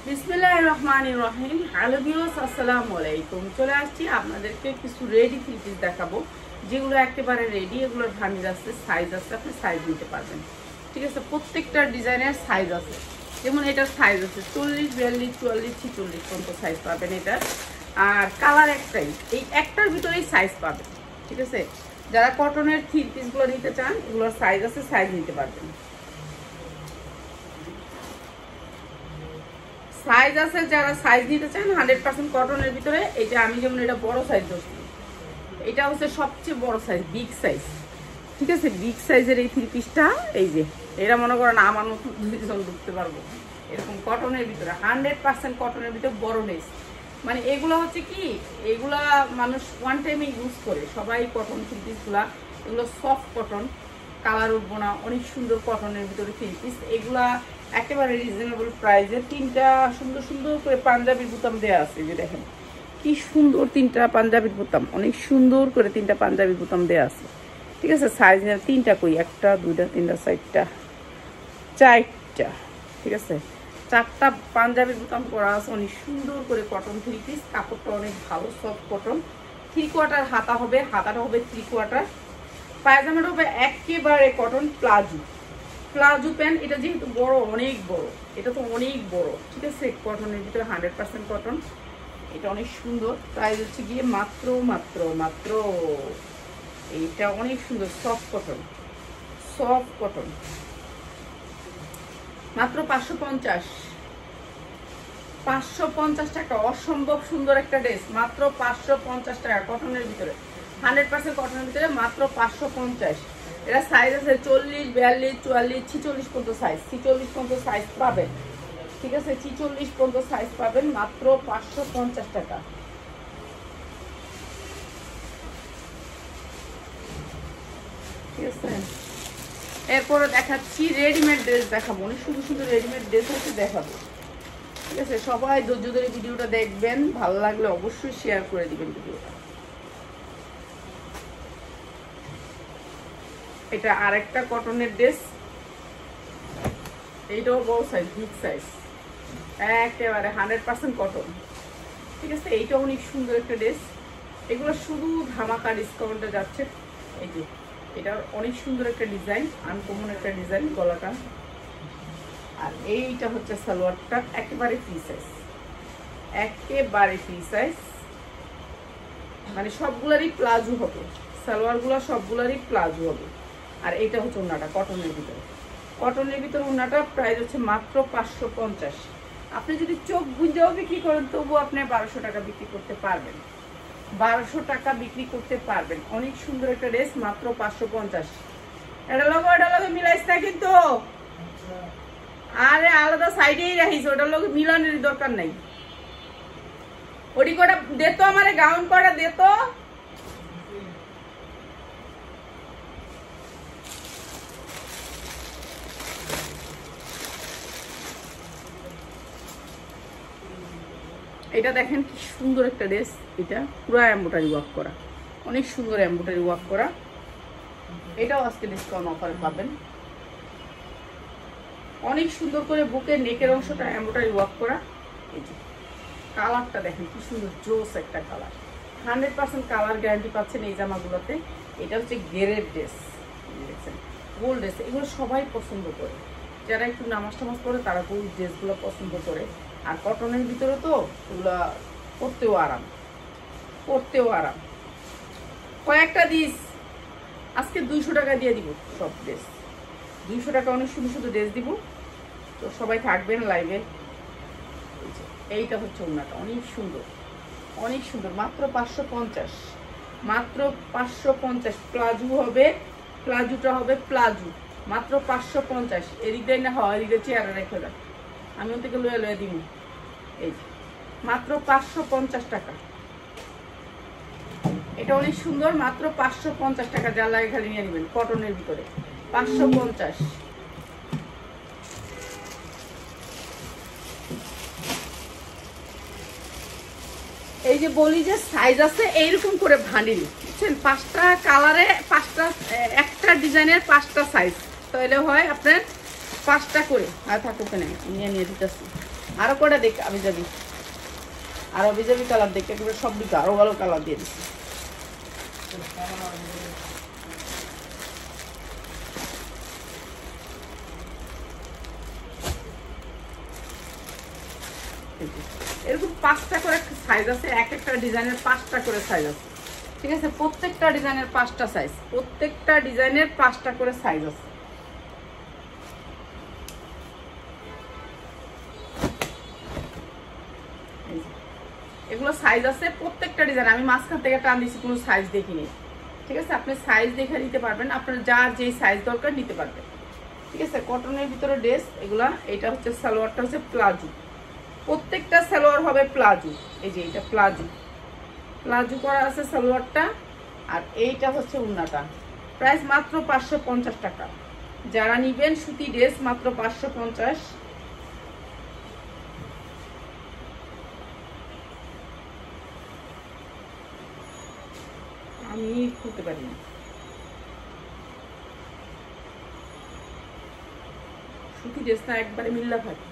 বিসমিল্লাহির রহমানির রহিম। Hello viewers, আসসালামু আলাইকুম। চলে আসছি আপনাদেরকে কিছু রেডি থ্রি পিস দেখাবো, যেগুলো একেবারে রেডি। এগুলোর ভান্ডিল আছে, সাইজ আছে, আপনি সাইজ নিতে পারবেন। ঠিক আছে, প্রত্যেকটা ডিজাইনের সাইজ আছে। যেমন এটার সাইজ আছে 40, 42, 44, 46 পর্যন্ত সাইজ পাবেন এটা। আর কালার একটাই, এই একটার ভিতরেই সাইজ পাবেন। ঠিক আছে, যারা কটনের থ্রি পিসগুলো নিতে চান, এগুলোর সাইজ আছে, সাইজ নিতে পারবেন। সাইজ আছে, যারা সাইজ নিতে চান 100% কটনের ভিতরে। এই যে আমি যেমন এটা বড় সাইজ ধরছি, এটা হচ্ছে সবচেয়ে বড় সাইজ, বিগ সাইজ। ঠিক আছে, বিগ সাইজের এই থ্রি পিসটা, এই যে এটা মনে করেন আমার মতো দুইজন ঢুকতে পারবো এরকম কটনের ভিতরে। 100% কটনের ভিতরে বড় নেস। মানে এগুলো হচ্ছে কি, এগুলা মানুষ ওয়ান টাইমে ইউজ করে সবাই। কটন থ্রি পিসগুলা, এগুলো সফট কটন, কালার উঠবো না, অনেক সুন্দর কটনের ভিতরে থ্রি পিস। এগুলা একেবারে রিজনেবল প্রাইসে। তিনটা সুন্দর সুন্দর করে পাঞ্জাবির বোতাম দেওয়া আছে, যে দেখেন কি সুন্দর তিনটা পাঞ্জাবির বোতাম, অনেক সুন্দর করে তিনটা পাঞ্জাবির বোতাম দেওয়া আছে। ঠিক আছে, সাইজ তিনটা কই, একটা দুইটা তিনটা চারটা, চারটা। ঠিক আছে, চারটা পাঞ্জাবির বোতাম করা আছে, অনেক সুন্দর করে কটন থ্রি পিস। কাপড়টা অনেক ভালো, সফট কটন। 3 কোয়ার্টার হাতা হবে, হাতাটা হবে 3 কোয়ার্টার। পায়জামাটা হবে একেবারে কটন প্লাজো, প্লাজো প্যান্ট। এটা যেহেতু বড়, অনেক বড়, এটা তো অনেক বড়। ঠিক আছে, কটনের ভিতরে 100% কটন। এটা অনেক সুন্দর। প্রাইস হচ্ছে গিয়ে মাত্র মাত্র মাত্র, এইটা অনেক সুন্দর, সফট কটন, সফট কটন, মাত্র 550, 550 টাকা। অসম্ভব সুন্দর একটা ড্রেস, মাত্র 550 টাকা কটনের ভিতরে, 100% কটনের ভিতরে, মাত্র 550। এটা সাইজ আছে 40, 42, 44, 46 পর্যন্ত সাইজ, 46 পর্যন্ত সাইজ পাবেন। ঠিক আছে, 46 পর্যন্ত সাইজ পাবেন, মাত্র 550 টাকা। ঠিক আছে, এরপরে দেখাচ্ছি রেডিমেড ড্রেস দেখাবো, অনেক সুন্দর সুন্দর রেডিমেড ড্রেস হচ্ছে দেখাবো। ঠিক আছে, সবাই ধৈর্য ধরে ভিডিওটা দেখবেন, ভালো লাগলে অবশ্যই শেয়ার করে দিবেন ভিডিওটা। এটা আরেকটা কটনের ড্রেস, এইটাও বড় সাইজ, বিগ সাইজ, একেবারে 100% কটন। ঠিক আছে, এইটা অনেক সুন্দর একটা ড্রেস। এগুলো শুধু ধামাকা ডিসকাউন্টে যাচ্ছে। এই যে এটার অনেক সুন্দর একটা ডিজাইন, আনকমন একটা ডিজাইন, গলাটা। আর এইটা হচ্ছে সালোয়ারটা, একেবারে ফ্রি সাইজ, একেবারে ফ্রি সাইজ। মানে সবগুলারই প্লাজো হবে, সালোয়ারগুলো সবগুলারই প্লাজো হবে। আর এইটা হচ্ছে ওড়নাটা, কটনের ভিতরে, কটনের ভিতরে ওড়নাটা। প্রাইস হচ্ছে মাত্র 550। আপনি যদি চোখ বুঝেও বিক্রি করেন, তবুও আপনি 1200 টাকা বিক্রি করতে পারবেন, 1200 টাকা বিক্রি করতে পারবেন। অনেক সুন্দর একটা ড্রেস, মাত্র 550। এটা লগে মিলাইস না কিন্তু, আরে আলাদা সাইডেই রাখিস, ওটার লগে মিলানোর দরকার নাই। ওটি কটা দে তো, আমারে গাউন কটা দে তো। এটা দেখেন কি সুন্দর একটা ড্রেস, এটা পুরো এমব্রয়ডারি ওয়ার্ক করা, অনেক সুন্দর এমব্রয়ডারি ওয়ার্ক করা। এটাও আজকে ডিসকাউন্ট অফারে পাবেন। অনেক সুন্দর করে বুকের নেকের অংশটা এমব্রয়ডারি ওয়ার্ক করা। এই যে কালারটা দেখেন কি সুন্দর, জোস একটা কালার, 100% কালার গ্যারান্টি পাচ্ছেন এই জামাগুলোতে। এটা হচ্ছে গেরের ড্রেস, দেখছেন গোল্ড ড্রেস। এগুলো সবাই পছন্দ করে, যারা একটু নামাজ টামাজ করে তারা গোল্ড ড্রেসগুলো পছন্দ করে। আর কটনের ভিতরে তো এগুলো পরতেও আরাম, পরতেও আরাম। কয়েকটা দিস, আজকে 200 টাকা দিয়ে দিব সব ড্রেস, 200 টাকা। অনেক সুন্দর সুন্দর ড্রেস দিব, তো সবাই থাকবেন লাইভে। এইটা হচ্ছে ওড়নাটা, অনেক সুন্দর, অনেক সুন্দর, মাত্র 550, মাত্র 550। প্লাজো হবে, প্লাজোটা হবে প্লাজো, মাত্র 550। এদিক দিয়ে না হয়, এদিকে চেয়ারে রেখে দেয়, আমি ওর থেকে লয়ে লয়ে দিব। এই যে মাত্র 550 টাকা। এটা অনেক সুন্দর, মাত্র 550 টাকা। যা লাগে খালি নিয়ে নেবেন, কটনের ভিতরে 550। এই যে বলি যে সাইজ আছে এইরকম করে ভান্ডিল, বুঝছেন, 5টা কালারে 5টা, একটা ডিজাইনের 5টা সাইজ, তাহলে হয় আপনার 5টা করে। আর থাকুক না, নিয়ে নিয়ে দিতেছি, আরো কটা দেখ আমি যাবি, আর অভিজাবি কালার দেখে এগুলো সব দিকে আরো ভালো কালার দিয়ে দিচ্ছি। এরকম 5টা করে সাইজ আছে, এক একটা ডিজাইনের 5টা করে সাইজ আছে, ঠিক আছে? প্রত্যেকটা ডিজাইনের 5টা সাইজ, প্রত্যেকটা ডিজাইনের 5টা করে সাইজ আছে। এগুলো সাইজ আছে প্রত্যেকটা ডিজাইন, আমি মাঝখান থেকে টান দিচ্ছি, কোনো সাইজ দেখিনি, ঠিক আছে? আপনি সাইজ দেখে নিতে পারবেন, আপনার যার যেই সাইজ দরকার নিতে পারবেন, ঠিক আছে? কটনের ভিতরে ড্রেস এগুলা। এটা হচ্ছে সালোয়ারটা হচ্ছে প্লাজো, প্রত্যেকটা সালোয়ার হবে প্লাজো। এই যে এটা প্লাজো, প্লাজো করা আছে সালোয়ারটা, আর এইটা হচ্ছে উন্নাটা। প্রাইস মাত্র 550 টাকা। যারা নিবেন সুতি ড্রেস মাত্র 550। আমি খুলতে পারি না, সুতি ড্রেসটা একবারে মিল্লা থাকে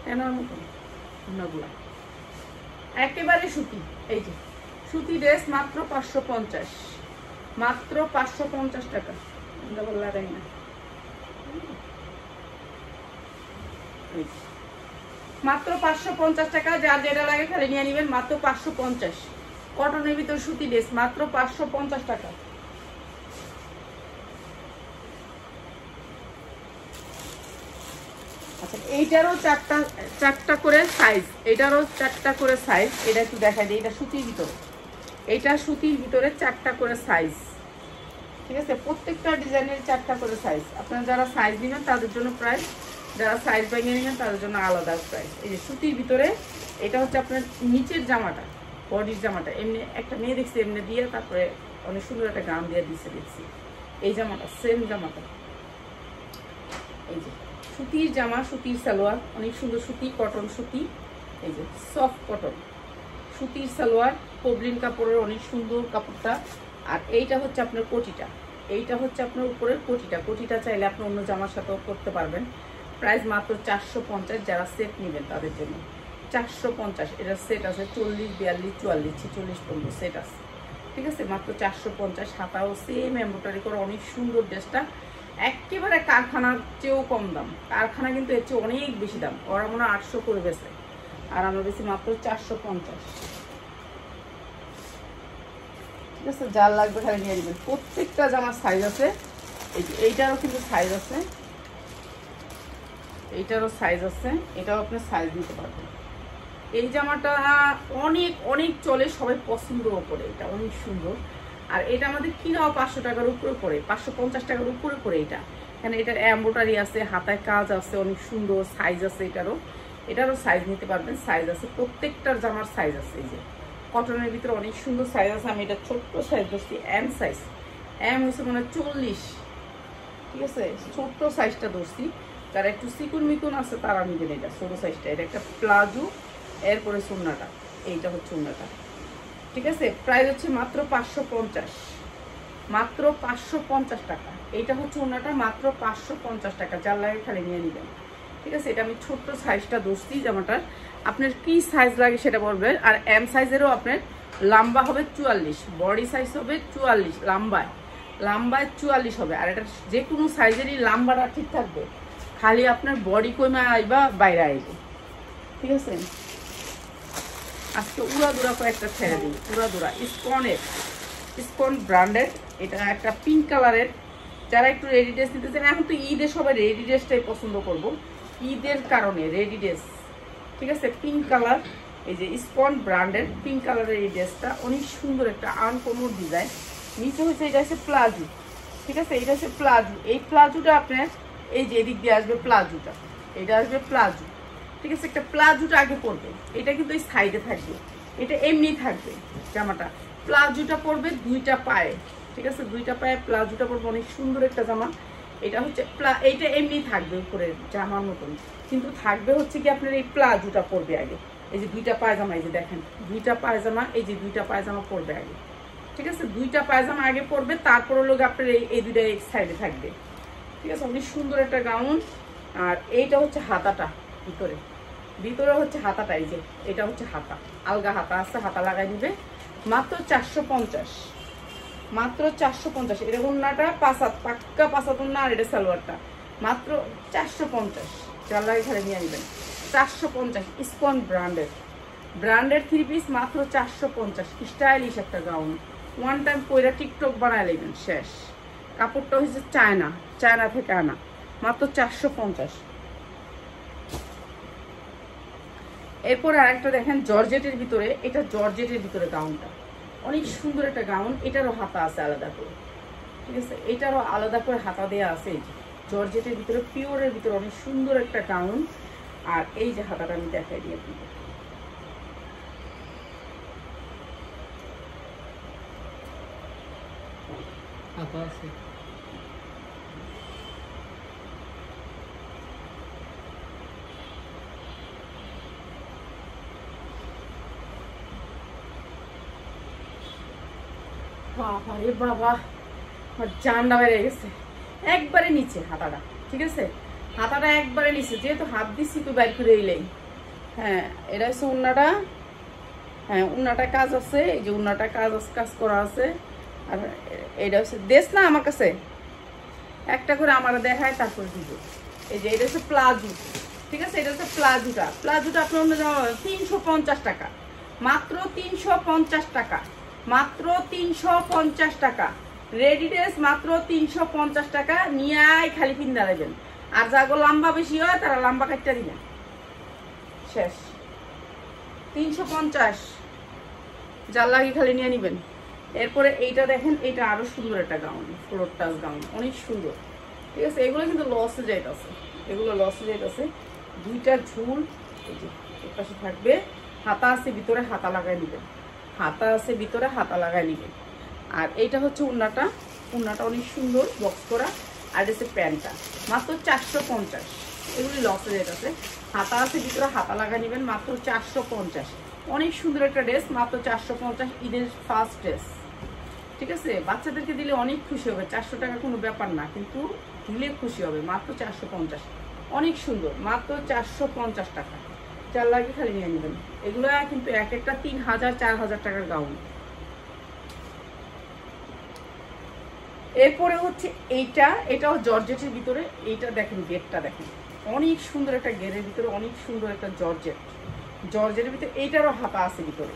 কেনার মতন, উন্নাগুলা একেবারে সুতি। এই যে সুতি ড্রেস মাত্র 550, মাত্র 550 টাকা। লাগাই না, মাত্র 550 টাকা। যার যেটা লাগে খালি নিয়ে নিবেন, মাত্র 550। কটনের ভিতর সুতি ড্রেস মাত্র 550 টাকা। আচ্ছা, এইটারও চারটা করে সাইজ, এটারও 4টা করে সাইজ। এটা একটু দেখাই দিই, এটা সুতির ভিতরে, এইটা সুতির ভিতরে 4টা করে সাইজ, ঠিক আছে? প্রত্যেকটা ডিজাইনের 4টা করে সাইজ। আপনারা যারা সাইজ নেবেন তাদের জন্য প্রাইস, যারা সাইজ ভেঙে নেবেন তাদের জন্য আলাদা প্রাইস। এই যে সুতির ভিতরে, এটা হচ্ছে আপনার নিচের জামাটা, বডির জামাটা। এমনি একটা মেয়ে দেখছি এমনি দিয়ে, তারপরে অনেক সুন্দর একটা গান দিয়ে দিচ্ছে দেখছি। এই জামাটা সেম জামাটা, এই যে সুতির জামা, সুতির সালোয়ার, অনেক সুন্দর সুতি, কটন সুতি। এই যে সফট কটন সুতির সালোয়ার, কবলিন কাপড়ের, অনেক সুন্দর কাপড়টা। আর এইটা হচ্ছে আপনার কোটিটা, এইটা হচ্ছে আপনার উপরের কোটিটা। কোটিটা চাইলে আপনি অন্য জামার সাথেও করতে পারবেন। প্রাইস মাত্র 450। যারা সেট নেবেন তাদের জন্য 450। এটা সেট আছে 40, 42, 44, 46, 15 সেট আছে, ঠিক আছে? মাত্র 450। হাতাও সেম এমব্রয়ডারি করে, অনেক সুন্দর ড্রেসটা। একেবারে কারখানার চেয়েও কম দাম, কারখানা কিন্তু এর চেয়ে অনেক বেশি দাম। ওরা মনে হয় 800 করে বেছে, আর আমরা বেশি মাত্র 450, ঠিক আছে? যার লাগবে খালি নিয়ে নেবেন। প্রত্যেকটা জামার সাইজ আছে। এইটারও কিন্তু সাইজ আছে, এইটারও সাইজ আছে, এটাও আপনি সাইজ নিতে পারবেন। এই জামাটা অনেক অনেক চলে, সবাই পছন্দও করে, এটা অনেক সুন্দর। আর এটা আমাদের কিনাও 500 টাকার উপরে পড়ে, 550 টাকার উপরে পড়ে এটা। এখানে এটার এমব্রয়ডারি আছে, হাতায় কাজ আছে, অনেক সুন্দর সাইজ আছে। এটারও সাইজ নিতে পারবেন, সাইজ আছে, প্রত্যেকটার জামার সাইজ আছে। এই যে কটনের ভিতরে অনেক সুন্দর সাইজ আছে। আমি এটা ছোট্ট সাইজ ধরছি, এম সাইজ। এম হচ্ছে মানে 40, ঠিক আছে? ছোট্ট সাইজটা ধরছি। যারা একটু চিকুন মিকুন আছে তারা নিবেন এটা ছোট সাইজটা। এটা একটা প্লাজো, এরপরে সুন্নাটা, এইটা হচ্ছে উন্নাটা, ঠিক আছে? প্রাইস হচ্ছে মাত্র 550, মাত্র 550 টাকা। এইটা হচ্ছে উন্নাটা, মাত্র 550 টাকা। যার লাগে খালি নিয়ে নেবেন, ঠিক আছে? এটা আমি ছোট্ট সাইজটা ধরছি জামাটার। আপনার কি সাইজ লাগে সেটা বলবেন। আর এম সাইজেরও আপনার লম্বা হবে 44, বডি সাইজ হবে 44, লম্বায় 44 হবে। আর এটা যে কোনো সাইজেরই লম্বাটা ঠিক থাকবে, খালি আপনার বডি কমে আইবা বাইরে আইবে, ঠিক আছে? আজকে উড়াদুরা কয়েকটা ছেড়ে দিই। উড়াদুরা ইসকন ব্র্যান্ডের, এটা একটা পিঙ্ক কালারের। যারা একটু রেডি ড্রেস নিতে চান, এখন তো ঈদে সবাই রেডি ড্রেসটাই পছন্দ করবো, ঈদের কারণে রেডি ড্রেস, ঠিক আছে? পিঙ্ক কালার, এই যে ইসকন ব্র্যান্ডের পিঙ্ক কালারের এই ড্রেসটা অনেক সুন্দর, একটা আনকমন ডিজাইন। নিচে হচ্ছে এটা হচ্ছে প্লাজো, ঠিক আছে? এটা হচ্ছে প্লাজো। এই প্লাজোটা আপনার এই যে এদিক দিয়ে আসবে প্লাজোটা, এটা আসবে প্লাজো, ঠিক আছে? একটা প্লাজোটা আগে পরবে, এটা কিন্তু এই সাইডে থাকবে, এটা এমনি থাকবে জামাটা। প্লাজোটা পরবে 2টা পায়ে, ঠিক আছে? 2টা পায়ে প্লাজোটা পরবে, অনেক সুন্দর একটা জামা। এটা হচ্ছে এইটা এমনি থাকবে উপরে জামার মতন, কিন্তু থাকবে হচ্ছে কি আপনার এই প্লাজোটা পরবে আগে। এই যে 2টা পায়জামা, এই যে দেখেন 2টা পায়জামা, এই যে 2টা পায়জামা পরবে আগে, ঠিক আছে? 2টা পায়জামা আগে পরবে, তারপর লোক আপনার এই 2টা এক সাইডে থাকবে, ঠিক আছে? অনেক সুন্দর একটা গাউন। আর এইটা হচ্ছে হাতাটা ভিতরে, ভিতরে হচ্ছে হাতাটা, এই যে এটা হচ্ছে হাতা, আলগা হাতা আছে, হাতা লাগাই নিবে মাত্র 450, মাত্র 450। এটা ওন্নাটা পাঁচাত, পাক্কা পাঁচাত ওন্না, আর এটা সালোয়ারটা মাত্র 450। যার লাগে খালি নিয়ে নেবেন 450। স্পন ব্র্যান্ডের 3 পিস মাত্র 450। স্টাইলিশ একটা গাউন, ওয়ান টাইম পয়রা টিকটক বানায় নেবেন, শেষ। কাপড়টা হচ্ছে চায়না থেকে আনা, মাত্র 450। এরপর আরেকটা দেখেন জর্জেটের ভিতরে, এটা জর্জেটের ভিতরে গাউনটা অনেক সুন্দর একটা গাউন, এটারও হাতা আছে আলাদা করে, ঠিক আছে, এটারও আলাদা করে হাতা দেওয়া আছে। জর্জেটের ভিতরে, পিওরের ভিতরে অনেক সুন্দর একটা গাউন। আর এই যে হাতাটা আমি দেখাই দিয়ে দিব, হাতা আছে। আরে বাবা, আমার জানটা বেড়ে গেছে একবারে নিচে হাতাটা, ঠিক আছে, হাতাটা একবারে নিচে, যেহেতু হাত দিচ্ছি তো বাইর করে এলেই। হ্যাঁ, এটা হচ্ছে উন্নাটা, হ্যাঁ উন্নাটা কাজ আছে, এই যে উন্নাটা কাজ করা আছে। আর এটা হচ্ছে দেশ না আমার কাছে, একটা করে আমার দেখায় তারপর দিব। এই যে এটা হচ্ছে প্লাজো, ঠিক আছে, এটা হচ্ছে প্লাজোটা আপনার 350 টাকা, মাত্র 350 টাকা, মাত্র 350 টাকা। রেডি ড্রেস মাত্র 350 টাকা, নিয়ে আয় খালি পিন্দা দেবেন। আর যাগো লম্বা বেশি হয় তারা লম্বা কাটটা দিবেন, শেষ। 350, যার লাগে খালি নিয়ে নিবেন। এরপরে এইটা দেখেন, এটা আরো সুন্দর একটা গাউন, ফ্লোর টাচ গাউন, অনেক সুন্দর, ঠিক আছে। এগুলো কিন্তু লসে যাইতেছে, এগুলো লসে যাইতেছে। দুইটা ঝুল এই যে এর পাশে থাকবে, হাতা আছে ভিতরে, হাতা লাগাই নিবেন, হাতা আছে ভিতরে, হাতা লাগাই নিবেন। আর এইটা হচ্ছে উন্নাটা অনেক সুন্দর বক্স করা। আর হচ্ছে প্যান্টটা মাত্র 450, এগুলি লসে যাইতেছে। হাতা আছে ভিতরে, হাতা লাগাই নিবেন, মাত্র 450। অনেক সুন্দর একটা ড্রেস, মাত্র 450। ঈদের ফার্স্ট ড্রেস, ঠিক আছে, বাচ্চাদেরকে দিলে অনেক খুশি হবে। 400 টাকা কোনো ব্যাপার না, কিন্তু দিলে খুশি হবে। মাত্র 450, অনেক সুন্দর, মাত্র 450 টাকা। যার লাগে খালি নিয়ে নেবেন। এগুলো কিন্তু এক একটা 3000 4000 টাকার গাউন। এরপরে হচ্ছে এটাও জর্জেটের ভিতরে। এইটা দেখেন, গেটটা দেখেন, অনেক সুন্দর একটা গেরের ভিতরে, অনেক সুন্দর একটা জর্জেটের ভিতরে। এইটারও হাতা আছে ভিতরে,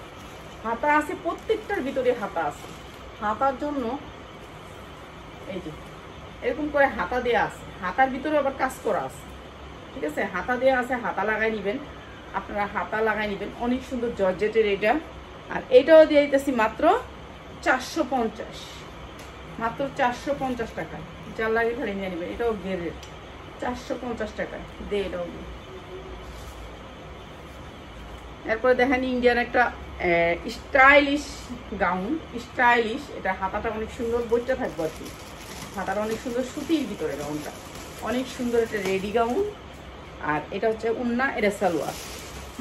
হাতা আছে, প্রত্যেকটার ভিতরে হাতা আছে। হাতার জন্য এই যে এরকম করে হাতা দেওয়া আছে, হাতার ভিতরে আবার কাজ করা আছে, ঠিক আছে, হাতা দেওয়া আছে, হাতা লাগাই নিবেন আপনারা, হাতা লাগাই নিবেন। অনেক সুন্দর জর্জেটের এটা। আর এইটাও দিয়ে দিতেছি মাত্র 450, মাত্র 450 টাকা। যার লাগে খালি নিয়ে নেবেন। এটাও গেরের, 450 টাকায় দিয়ে এটাও। এরপরে দেখেন ইন্ডিয়ান একটা স্টাইলিশ গাউন, স্টাইলিশ। এটা হাতাটা অনেক সুন্দর, বইটা থাকবে আর কি, হাতাটা অনেক সুন্দর, সুতির ভিতরে গাউনটা অনেক সুন্দর, একটা রেডি গাউন। আর এটা হচ্ছে উন্না, এটা সালোয়ার,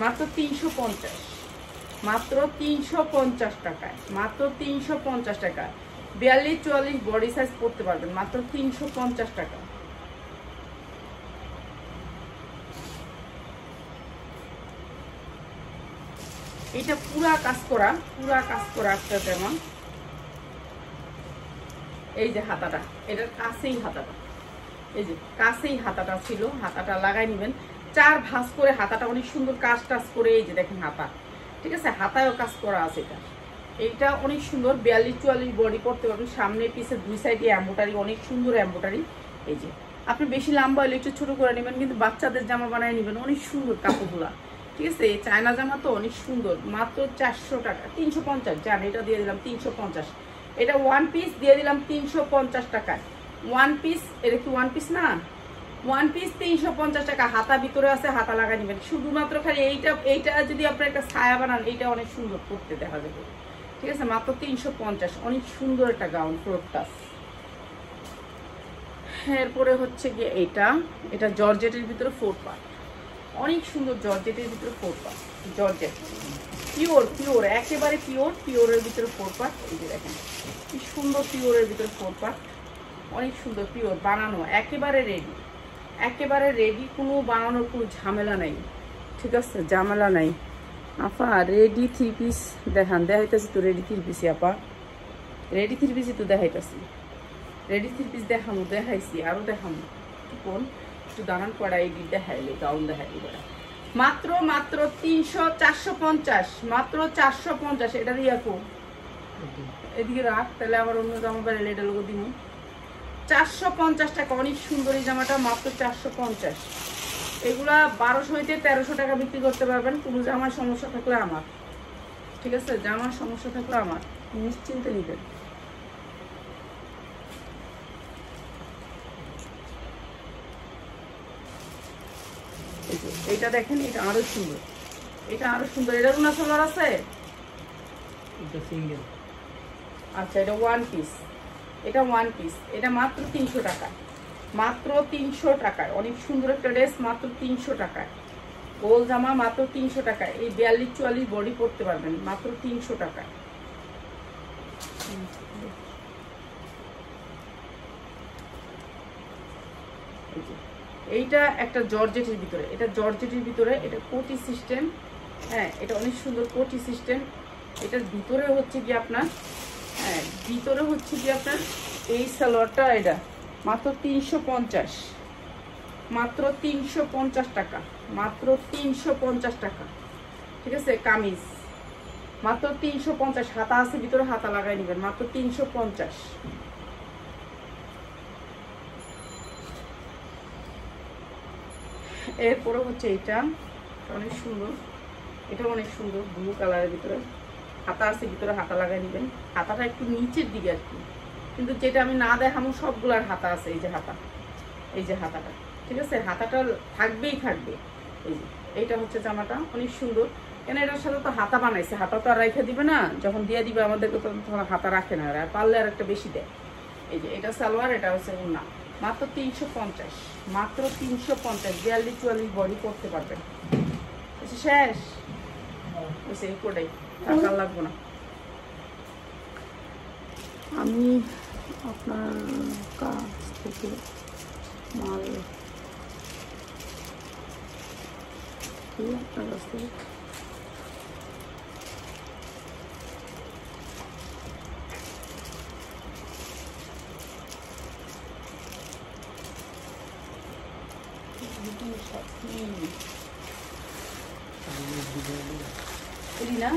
মাত্র 350, মাত্র 350 টাকায়, মাত্র 350 টাকা। 42-44 বডি সাইজ পড়তে পারবেন, মাত্র 350 টাকা। এটা পুরা কাজ করা একটা জামা। এই যে হাতাটা, এটার কাছেই হাতাটা, এই যে কাছেই হাতাটা ছিল, হাতাটা লাগাই নিবেন। 4 ভাঁজ করে হাতাটা অনেক সুন্দর কাজ টাজ করে, এই যে দেখেন হাতা, ঠিক আছে, হাতায়ও কাজ করা আছে। এটা অনেক সুন্দর, 42-44 বডি করতে পারবেন। সামনে পিছে দুই সাইডে এম্বোটারি, অনেক সুন্দর এম্বোটারি। এই যে আপনি বেশি লম্বা হলে একটু ছোট করে নেবেন, কিন্তু বাচ্চাদের জামা বানায় নেবেন, অনেক সুন্দর কাপড়গুলা, ঠিক আছে। চায়না জামা তো অনেক সুন্দর, মাত্র 400 টাকা, 350। জান এটা দিয়ে দিলাম 350। এটা ওয়ান পিস দিয়ে দিলাম 350 টাকায়। ওয়ান পিস, এটা কি ওয়ান পিস না, ওয়ান পিস 350 টাকা। হাতা ভিতরে আছে, হাতা লাগাই নেবেন। শুধুমাত্র খালি এইটা যদি আপনার একটা ছায়া বানান, এইটা অনেক সুন্দর করতে দেখা যাবে, ঠিক আছে, মাত্র 350। অনেক সুন্দর একটা গাউন, ফ্লোর টাচ। এরপরে হচ্ছে গিয়ে এটা জর্জেটের ভিতরে 4 পার্ট, অনেক সুন্দর জর্জেটের ভিতরে 4 পার্ট, জর্জেট পিওর একেবারে পিওরের ভিতরে 4 পার্ট। এই যে দেখেন কি সুন্দর, পিওরের ভিতরে 4 পার্ট, অনেক সুন্দর, পিওর বানানো, একেবারে রেডি, কোনো বানানোর কোনো ঝামেলা নেই, ঠিক আছে, জামালা নাই। আপা রেডি 3 পিস দেখান, দেখাইতেছি তো রেডি 3 পিসই আপা, রেডি 3 পিসই তো দেখাইতেছি, রেডি 3 পিস দেখামো, দেখাইছি আরো দেখামো। কোন একটু দাঁড়ান পড়া এই দেখাইলে গাউন দেখাইলি পড়া মাত্র মাত্র 300 450, মাত্র 450। এটা দিয়ে রাখো, এদিকে রাখ, তাহলে আবার অন্য জামা পাইলে এটা লোক দিব। 450 টাকা, অনেক সুন্দর এই জামাটা, মাত্র 450। এগুলা 1200 হইতে 1300 টাকা বিক্রি করতে পারবেন। কোনো জামার সমস্যা থাকলে আমার, ঠিক আছে, জামার সমস্যা থাকলে আমার নিশ্চিন্তে নিবেন। এইটা দেখেন, এটা আরো সুন্দর, এটা আরো সুন্দর। এটা রুনা সালোয়ার আছে, এটা সিঙ্গেল। আচ্ছা এটা 1 পিস, এটা 1 পিস, এটা মাত্র 300 টাকা, মাত্র 300 টাকায়। অনেক সুন্দর একটা ড্রেস, মাত্র 300 টাকায়। গোল জামা মাত্র 300 টাকায়। এই 42-44 বডি পরতে পারবেন মাত্র 300 টাকায়। এইটা একটা জর্জেটের ভিতরে, এটা জর্জেটের ভিতরে, এটা কোটি সিস্টেম। হ্যাঁ, এটা অনেক সুন্দর কোটি সিস্টেম। এটার ভিতরে হচ্ছে কি আপনার, হ্যাঁ ভিতরে হচ্ছে কি আপনার এই সালোয়ারটা, এটা মাত্র 350, মাত্র 350 টাকা, মাত্র 350 টাকা। ঠিক আছে, কামিজ মাত্র 350, হাতা আছে ভিতরে, হাতা লাগাই নেবেন, মাত্র 350। এরপরে হচ্ছে এইটা অনেক সুন্দর, এটা অনেক সুন্দর ব্লু কালারের ভিতরে, হাতা আছে ভিতরে, হাতা লাগাই নেবেন। হাতাটা একটু নিচের দিকে আর কি, কিন্তু যেটা আমি না দেখাবো সবগুলার হাতা আছে। এই যে হাতা, এই যে হাতাটা, ঠিক আছে, হাতাটা থাকবেই থাকবে। এই যে এইটা হচ্ছে জামাটা, অনেক সুন্দর। কেন এটার সাথে তো হাতা বানাইছে, হাতা তো আর রেখে দিবে না, যখন দিয়ে দিবে আমাদেরকে তখন হাতা রাখে না, আর পারলে আর একটা বেশি দেয়। এই যে এটা সালোয়ার, এটা হচ্ছে ওড়না, মাত্র 350, মাত্র 350। 42-44 বডি করতে পারবেন। শেষ হয়েছে, এই কোটাই টাকা লাগবো না। আমি আপনার কাছ থেকে মাল আপনার কাছ থেকে না।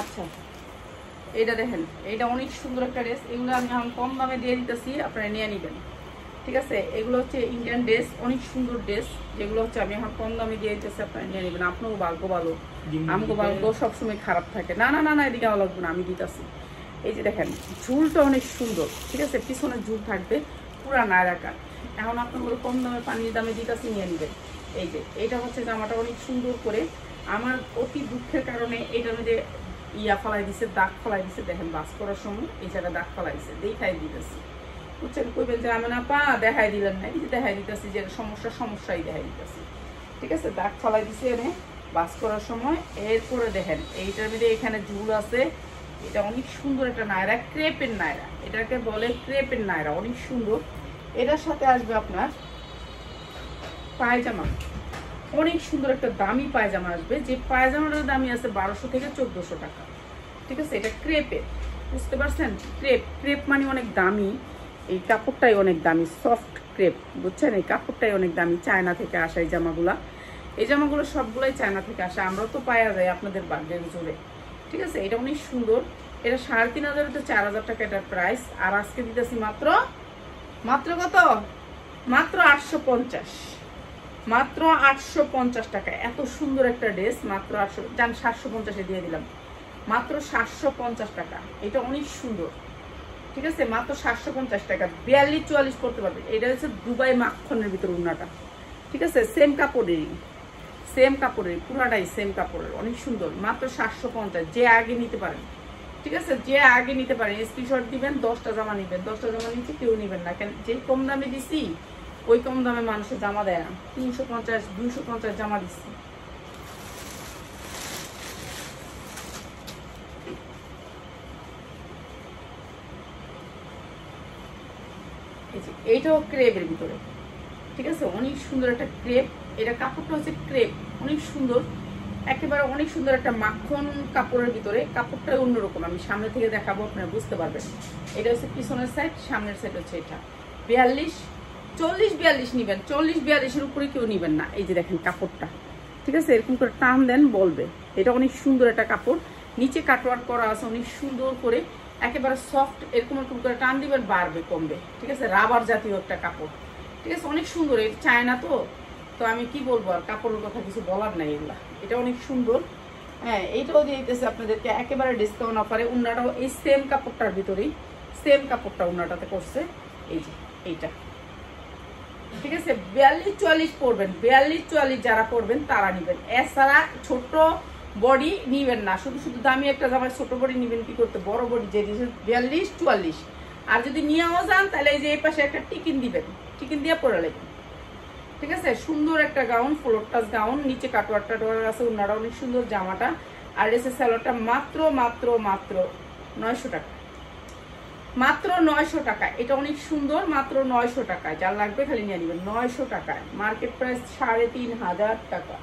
আচ্ছা এটা দেখেন, এটা অনেক সুন্দর একটা ড্রেস। এগুলো আমি এখন কম দামে দিয়ে দিতেছি, আপনারা নিয়ে নেবেন। ঠিক আছে, এগুলো হচ্ছে ইন্ডিয়ান ড্রেস, অনেক সুন্দর ড্রেস, যেগুলো হচ্ছে আমি এখন কম দামে দিয়ে দিতেছি, আপনারা নিয়ে নেবেন। আপনারও ভাগ্য ভালো, আমাকে ভাগ্য সবসময় খারাপ থাকে না। না না না, এদিকে আমার লাগবে না, আমি দিতেছি। এই যে দেখেন, ঝুলটা অনেক সুন্দর, ঠিক আছে, পিছনে ঝুল থাকবে, পুরা নায়রাকার। এখন আপনাগুলো কম দামে পানির দামে দিতেছি, নিয়ে নেবেন। এই যে এইটা হচ্ছে জামাটা অনেক সুন্দর করে। আমার অতি দুঃখের কারণে এটার মধ্যে ইয়া ফলাই দিছে, দাগ ফলাই দিছে। দেখেন বাস করার সময় এই জায়গায় দাগ ফলাই দিছে, দেখাই দিতেছি, বুঝছেন? কইবেন যে আমি না পা দেখাই দিলেন না, এই যে দেখাই দিতেছি, যে সমস্যাই দেখাই দিতেছি। ঠিক আছে, দাগ ফলাই দিছে এনে বাস করার সময়। এরপরে দেখেন এইটার মধ্যে এখানে ঝুল আছে। এটা অনেক সুন্দর একটা নায়রা, ক্রেপের নায়রা, এটাকে বলে ক্রেপের নায়রা, অনেক সুন্দর। এটার সাথে আসবে আপনার পায়জামা, অনেক সুন্দর একটা দামি পায়জামা আসবে, যে পায়জামাটার দামই আছে 1200 থেকে 1400 টাকা। ঠিক আছে, এটা ক্রেপের, বুঝতে পারছেন? ক্রেপ, ক্রেপ মানে অনেক দামি, এই কাপড়টাই অনেক দামি, সফট ক্রেপ, বুঝছেন? এই কাপড়টাই অনেক দামি, চায়না থেকে আসা এই জামাগুলা। এই জামাগুলো সবগুলোই চায়না থেকে আসা, আমরা তো পাওয়া যায় আপনাদের বাড়ির জোরে। ঠিক আছে, এটা অনেক সুন্দর। এটা 3500 থেকে 4000 টাকা এটার প্রাইস। আর আজকে দিতেছি মাত্র মাত্র কত? মাত্র 850, মাত্র 850 টাকা। এত সুন্দর একটা ড্রেস মাত্র 800, জান 750-এ দিয়ে দিলাম, মাত্র 750 টাকা। এটা অনেক সুন্দর, ঠিক আছে, মাত্র 750 টাকা। 42-44 করতে পারবে। এটা হচ্ছে দুবাই মাখনের ভিতর উন্নাটা, ঠিক আছে, সেম কাপড়েরই, সেম কাপড়ের, পুরাটাই সেম কাপড়ের, অনেক সুন্দর, মাত্র 750। যে আগে নিতে পারেন, ঠিক আছে, যে আগে নিতে পারেন স্ক্রিনশট দিবেন। 10টা জামা নিবেন, 10টা জামা নিচে কেউ নিবেন না, কেন যে কম দামে দিছি ওই কম দামে মানুষের জামা দেয় না। 350-250 জামা দিচ্ছি। এইটাও ক্রেপের ভিতরে, ঠিক আছে, অনেক সুন্দর একটা ক্রেপ, এটা কাপড়টা হচ্ছে ক্রেপ, অনেক সুন্দর, একেবারে অনেক সুন্দর একটা মাখন কাপড়ের ভিতরে। কাপড়টাই অন্যরকম, আমি সামনে থেকে দেখাবো, আপনারা বুঝতে পারবেন। এটা হচ্ছে পিছনের সাইড, সামনের সাইড হচ্ছে এটা। 42, 40, 42 নিবেন, 40, 42-এর উপরে কেউ নিবেন না। এই যে দেখেন কাপড়টা, ঠিক আছে, এরকম করে টান দেন বলবে। এটা অনেক সুন্দর একটা কাপড়, নিচে কাটওয়ার্ক করা আছে অনেক সুন্দর করে, একেবারে সফট, এরকম এরকম করে টান দিবেন বাড়বে কমবে, ঠিক আছে। রাবার জাতীয় একটা কাপড়, ঠিক আছে, অনেক সুন্দর। এটা চায়না তো আমি কি বলবো আর, কাপড়ের কথা কিছু বলার নাই এগুলা। এটা অনেক সুন্দর। হ্যাঁ, এইটাও দিয়ে দিতেছে আপনাদেরকে একেবারে ডিসকাউন্ট অফারে। উন্নাটাও এই সেম কাপড়টার ভিতরেই, সেম কাপড়টা উন্নাটাতে করছে। এই যে এইটা, ঠিক আছে। 42, 44 পরবেন, 42, 44 যারা পরবেন তারা নিবেন। এছাড়া ছোট বডি নিবেন না, শুধু শুধু দামি একটা জামায় ছোট বডি নিবেন কি করতে, বড় বডি যে 42, 44। আর যদি নিয়েও যান তাহলে এই যে এই পাশে একটা টিকিন দিবেন, টিকিন দিয়ে পরে নেবেন, ঠিক আছে। সুন্দর একটা গাউন, ফ্লোর টাচ গাউন, নিচে কাটওয়ার টাটওয়ার আছে, উন্নাটা অনেক সুন্দর জামাটা। আর এসে স্যালোটা মাত্র মাত্র মাত্র 900 টাকা, মাত্র 900 টাকা। এটা অনেক সুন্দর, মাত্র 900 টাকায়। যার লাগবে খালি নিয়ে নেবেন, 900 টাকায়। মার্কেট প্রাইস 3500 টাকা।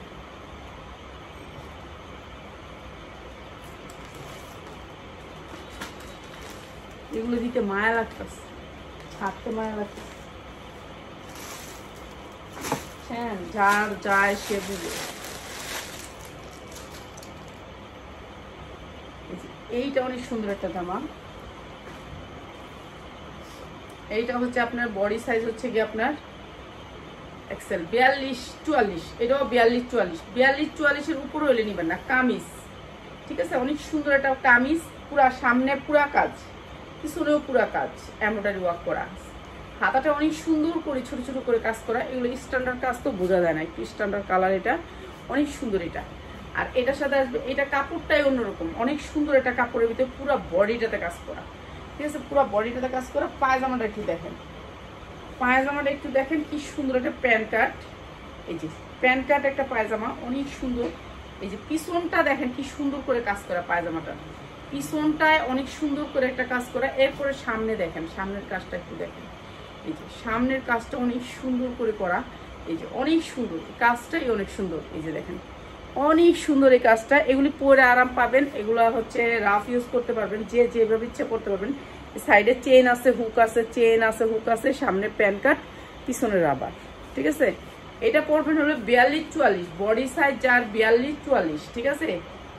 এগুলো দিতে মায়া লাগতেছে, হাঁটতে মায়া লাগতেছে। হ্যাঁ, যার যায় সে বুঝে। এইটা অনেক সুন্দর একটা জামা। এইটা হচ্ছে আপনার বডি সাইজ হচ্ছে কি আপনার এক্সেল, 42, 44। এটাও 42, 44, 42, 44-এর উপরে হলে নিবেন না। কামিজ, ঠিক আছে, অনেক সুন্দর একটা কামিজ, পুরা সামনে পুরা কাজ, পিছনেও পুরা কাজ, এমব্রয়ডারি ওয়ার্ক করা। হাতাটা অনেক সুন্দর করে ছোট ছোট করে কাজ করা। এগুলো স্ট্যান্ডার্ড কাজ তো বোঝা যায় না, একটু স্ট্যান্ডার্ড কালার। এটা অনেক সুন্দর এটা। আর এটার সাথে আসবে, এটা কাপড়টাই অন্যরকম, অনেক সুন্দর একটা কাপড়ের ভিতরে পুরো বডিটাতে কাজ করা, ঠিক আছে, পুরো বডিটাতে কাজ করা। পায়জামাটা একটু দেখেন, পায়জামাটা একটু দেখেন কি সুন্দর একটা প্যান্ট কাট। এই যে প্যান্ট কাট একটা পায়জামা, অনেক সুন্দর। এই যে পিছনটা দেখেন কি সুন্দর করে কাজ করা, পায়জামাটা পিছনটায় অনেক সুন্দর করে একটা কাজ করা। এরপরে সামনে দেখেন, সামনের কাজটা একটু দেখেন। এই যে সামনের কাজটা অনেক সুন্দর করে করা। এই যে অনেক সুন্দর কাজটাই, অনেক সুন্দর। এই যে দেখেন অনেক সুন্দর এই কাজটা। এগুলি পরে আরাম পাবেন, এগুলো হচ্ছে রাফ ইউজ করতে পারবেন, যে যেভাবে ইচ্ছা করতে পারবেন। সাইডে চেন আছে, হুক আছে, চেন আছে, হুক আছে, সামনে প্যান্ট কাট, পিছনে রাবার, ঠিক আছে। এটা পরবেন হলো 42, 44, বডি সাইজ যার 42, 44, ঠিক আছে।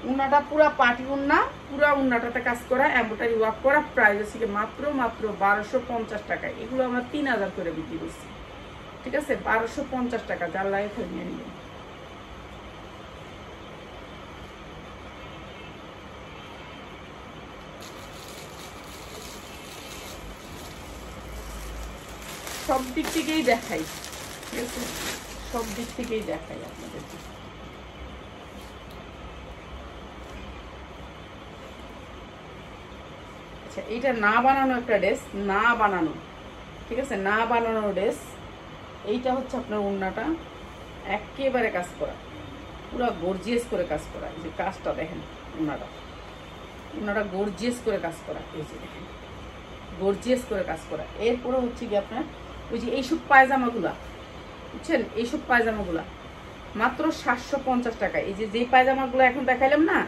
উন্নাটা পুরা পাটি উন্না, পুরা উন্নাটাতে কাজ করা, এমব্রয়ডারি ওয়ার্ক করা। প্রাইস হচ্ছে মাত্র মাত্র 1250 টাকা। এগুলো আমরা 3000 করে বিক্রি করছি, ঠিক আছে, 1250 টাকা। যার লাগে ফেলে নিয়ে নেবেন। সব দিক থেকেই দেখাই, ঠিক আছে, সব দিক থেকেই দেখাই আপনাদেরকে। আচ্ছা, এইটা না বানানো একটা ড্রেস, না বানানো, ঠিক আছে, না বানানো ড্রেস। এইটা হচ্ছে আপনার ওড়নাটা একেবারে কাজ করা, পুরো গর্জিয়াস করে কাজ করা। এই যে কাজটা দেখেন, ওড়নাটা গর্জিয়াস করে কাজ করা। এই যে দেখেন গর্জিয়াস করে কাজ করা। এরপরে হচ্ছে কি আপনার ওই যে এইসব পায়জামাগুলা, বুঝছেন, এইসব পায়জামাগুলা মাত্র 750 টাকা। এই যে পায়জামাগুলো এখন দেখাইলাম না,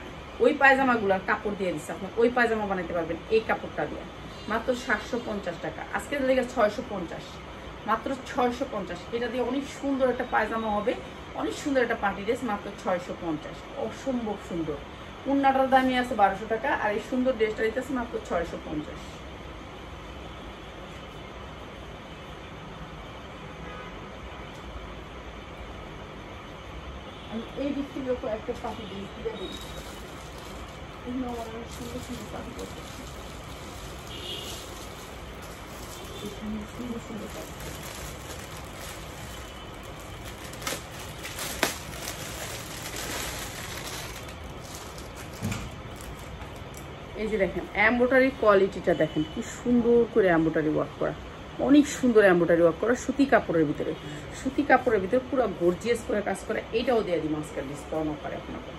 ওই পায়জামাগুলার কাপড় দিয়ে দিচ্ছে আপনার, ওই পায়জামা বানাতে পারবেন এই কাপড়টা দিয়ে, মাত্র 750 টাকা। আজকে দেখে 650, মাত্র 650। এটা দিয়ে অনেক সুন্দর একটা পায়জামা হবে, অনেক সুন্দর একটা পার্টি ড্রেস, মাত্র 650। অসম্ভব সুন্দর। উন্নাটার দামই আছে 1200 টাকা, আর এই সুন্দর ড্রেসটা দিতেছে মাত্র 650। এই দিক থেকে একটা পাখি দিই, সুন্দর সুন্দর পাখি করতে, সুন্দর সুন্দর পাখি। এই যে দেখেন এমব্রয়ডারি কোয়ালিটিটা দেখেন, কি সুন্দর করে এমব্রয়ডারি ওয়ার্ক করা, অনেক সুন্দর এমব্রয়ডারি ওয়ার্ক করা, সুতি কাপড়ের ভিতরে, সুতি কাপড়ের ভিতরে পুরো গর্জিয়াস করে কাজ করে। এটাও দিয়ে দিই আজকের ডিসকাউন্ট অফারে আপনাকে,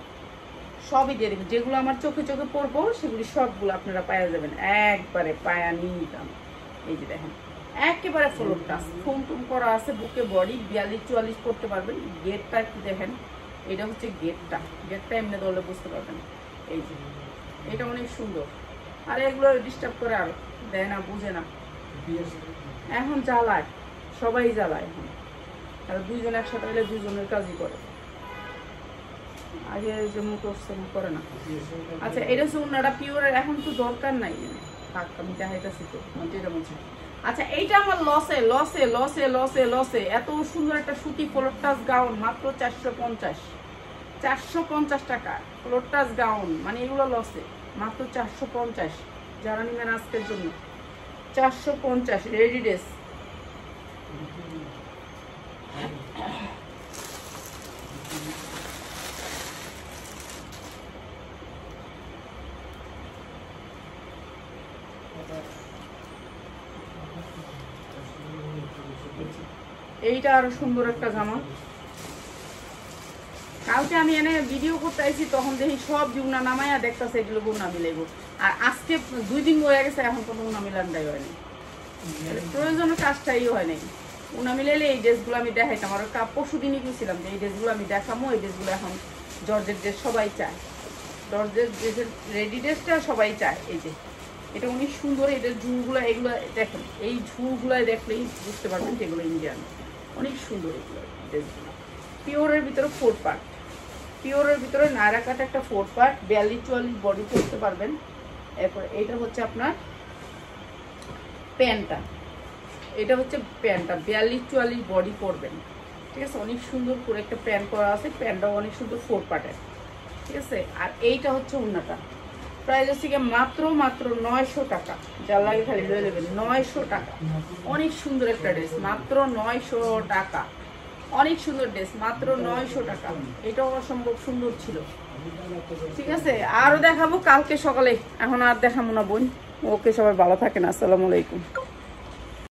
সবই দিয়ে দেবেন। যেগুলো আমার চোখে চোখে পড়বো সেগুলি সবগুলো আপনারা পাওয়া যাবেন একবারে পায়া নিতাম। এই যে দেখেন একেবারে ফ্লোর টাচ, ফোম টুম করা আছে, বুকে বডি 42-44 করতে পারবেন। গেটটা একটু দেখেন, এটা হচ্ছে গেটটা এমনি ধরলে বুঝতে পারবেন। এই যে এটা অনেক সুন্দর। আর এগুলো ডিস্টার্ব করে আর দেয় না, বুঝে না, এখন জ্বালায়, সবাই জ্বালায় এখন। আর দুইজন একসাথে হলে দুজনের কাজই করে, আগে যে মুখোশন করে না। আচ্ছা এটা হচ্ছে ওনারা পিওরের, এখন তো দরকার নাই, থাক আমি দেখাইতেছি তো যেটা বলছি। আচ্ছা এইটা আমার লসে লসে লসে লসে লসে, এত সুন্দর একটা সুতি ফ্লোর টাচ গাউন মাত্র 450 টাকা। ফ্লোর টাচ গাউন মানে এগুলো লসে, মাত্র 450। যারা নিবেন আজকের জন্য 450 রেডি ড্রেস। এইটা আরো সুন্দর একটা জামা। কালকে আমি এনে ভিডিও করতে আইছি, তখন দেখি সব উনা নামাইয়া দেখতেছে এগুলো উনা মিলাইব। আর আজকে 2 দিন হয়ে গেছে, এখন কোনো উনা মিলানটাই হয়নি, প্রয়োজনীয় কাজটাই হয় নাই। উনা মিলাইলে এই ড্রেসগুলো আমি দেখাইতাম। আর পরশু দিনই গেছিলাম যে এই ড্রেসগুলো আমি দেখামো। এই ড্রেসগুলো এখন জর্জের ড্রেস সবাই চায়, জর্জের ড্রেসের রেডি ড্রেসটা সবাই চায়। এই যে এটা অনেক সুন্দর, এটার ঝুলগুলো এগুলো দেখেন, এই ঝুলগুলাই দেখলেই বুঝতে পারবেন যেগুলো ইন্ডিয়ান, অনেক সুন্দর এগুলো ড্রেসগুলো। পিওরের ভিতরে 4 পার্ট, পিওরের ভিতরে নায়রা কাট একটা 4 পার্ট, 42-44 বডি করতে পারবেন। এরপর এটা হচ্ছে আপনার প্যান্টটা, এটা হচ্ছে প্যান্টটা 42-44 বডি করবেন, ঠিক আছে। অনেক সুন্দর করে একটা প্যান্ট করা আছে, প্যান্টটাও অনেক সুন্দর 4 পার্টের, ঠিক আছে। আর এইটা হচ্ছে ওড়নাটা, প্রাইস হচ্ছে মাত্র 900 টাকা। যার লাগে খালি লয়ে নেবেন, 900 টাকা। অনেক সুন্দর একটা ড্রেস, মাত্র 900 টাকা। অনেক সুন্দর ড্রেস, মাত্র 900 টাকা। এটাও অসম্ভব সুন্দর ছিল, ঠিক আছে। আরো দেখাবো কালকে সকালে, এখন আর দেখাবো না বোন। ওকে, সবাই ভালো থাকেন, আসসালামু আলাইকুম।